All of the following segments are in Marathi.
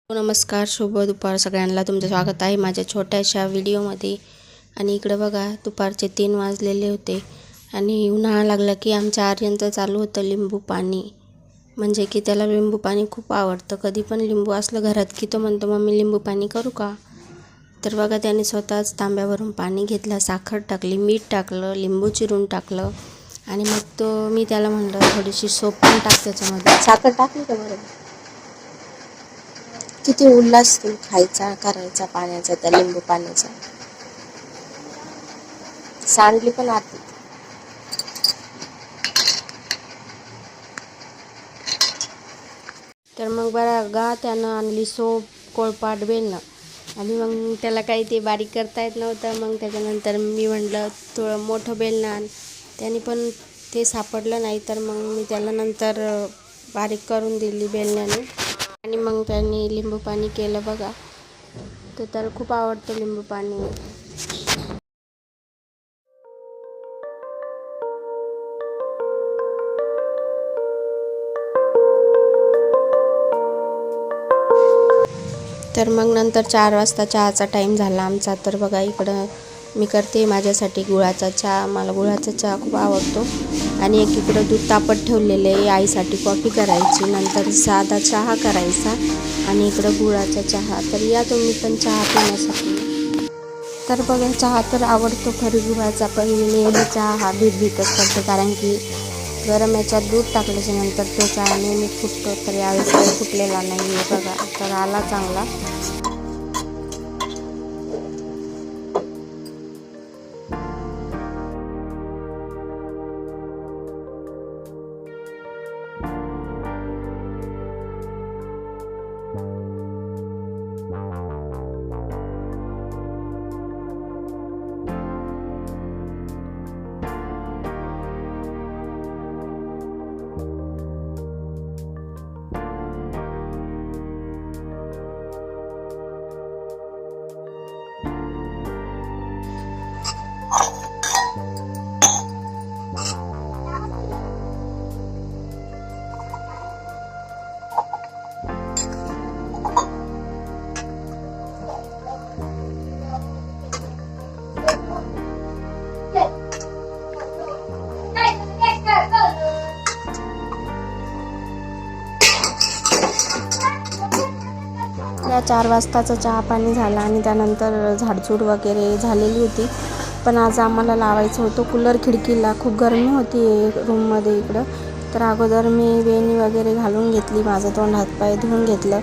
नमस्कार, शुभ दुपार सगळ्यांना. तुमचं स्वागत आहे माझ्या छोट्याशा व्हिडिओमध्ये. आणि इकडे बघा, दुपारचे 3 वाजलेले होते आणि उन्हाळा लागला की आमच्या आर्यनचं चालू होतं लिंबू पाणी. म्हणजे की त्याला लिंबू पाणी खूप आवडतं. कधी पण लिंबू असलं घरात की तो म्हणतो, मम्मी लिंबू पाणी करू का? तर बघा, त्याने स्वतःच तांब्यावरून पाणी घेतलं, साखर टाकली, मीठ टाकलं, लिंबू चिरून टाकलं आणि मग मी त्याला म्हणलं थोडीशी सोप पण टाक त्याच्यामध्ये. साखर टाकली का बरं? किती उल्हास तू खायचा करायचा पाण्याचा, त्या लिंबू पाण्याचा. सांडली पण आरती. तर मग बघा, त्यानं आणली सोप, कोळपाट, बेलणं आणि मग त्याला काही ते बारीक करता येत नव्हतं. मग त्याच्यानंतर मी म्हटलं थोडं मोठं बेलणं आण. त्याने पण ते सापडलं नाही, तर मग मी त्याला नंतर बारीक करून दिली बेलण्याने आणि मग त्यांनी लिंबू पाणी केलं. बघा, तर त्याला खूप आवडतं लिंबू पाणी. तर मग नंतर 4 वाजता चहाचा टाईम झाला आमचा. तर बघा, इकडं मी करते माझ्यासाठी गुळाचा चहा. मला गुळाचा चहा खूप आवडतो. आणि एक इकडं दूध तापत ठेवलेले आहे, आईसाठी कॉफी करायची, नंतर साधा चहा करायचा आणि इकडं गुळाचा चहा. तर या तुम्ही पण चहा पिण्यासाठी. तर बघा, चहा तर आवडतो खरी गुळाचा, पण मी नेहमी चहा हा भीतच करते, कारण की गरम याच्यात दूध टाकल्याच्या नंतर तो चहा नेहमी फुटतो. तर यावेळेस काही फुटलेला नाही आहे. बघा, तर आला चांगला. या 4 वाजताचं चहा पाणी झालं आणि त्यानंतर झाडझूड वगैरे झालेली होती. पण आज आम्हाला लावायचं होतं कूलर खिडकीला. खूप गरमी होती रूममध्ये इकडं. तर अगोदर मी वेणी वगैरे घालून घेतली, माझं तोंड हातपाय धुवून घेतलं.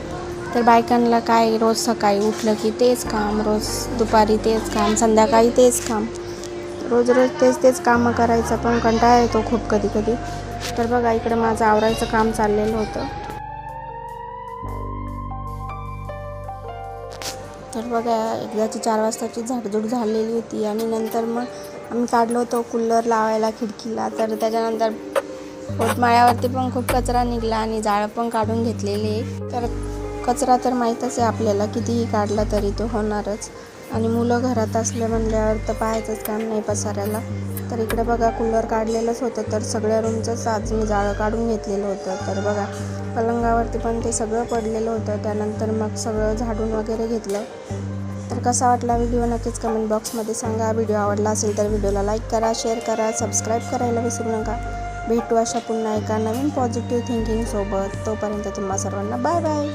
तर बायकांना काय, रोज सकाळी उठलं की तेच काम, रोज दुपारी तेच काम, संध्याकाळी तेच काम, रोज तेच कामं करायचं, पण कंटाळा येतो खूप कधी कधी. तर बघा, इकडं माझं आवरायचं काम चाललेलं होतं. तर बघा, एकदाची 4 वाजताची झाडझूड झालेली होती आणि नंतर मग आम्ही काढलो होतो कूलर लावायला खिडकीला. तर त्याच्यानंतर पोटमाळ्यावरती पण खूप कचरा निघाला आणि जाळं पण काढून घेतलेले. तर कचरा तर माहीतच आहे आपल्याला, कितीही काढला तरी तो होणारच. आणि मुलं घरात असले म्हणल्यावर तर पाहायचंच काम नाही पसाऱ्याला. तर इकडे बघा, कूलर काढलेलंच होतं, तर सगळ्या रूमचंच आज मी जाळं काढून घेतलेलं होतं. तर बघा, पलंगावरती पण ते सगळं पडलेलं होतं. त्यानंतर मग सगळं झाडून वगैरे घेतलं. तर कसा वाटला व्हिडिओ नक्कीच कमेंट बॉक्समध्ये सांगा. व्हिडिओ आवडला असेल तर व्हिडिओला लाईक करा, शेअर करा, सबस्क्राईब करायला विसरू नका. भेटू अशा पुन्हा एका नवीन पॉझिटिव्ह थिंकिंगसोबत. तोपर्यंत तुम्हा सर्वांना बाय बाय.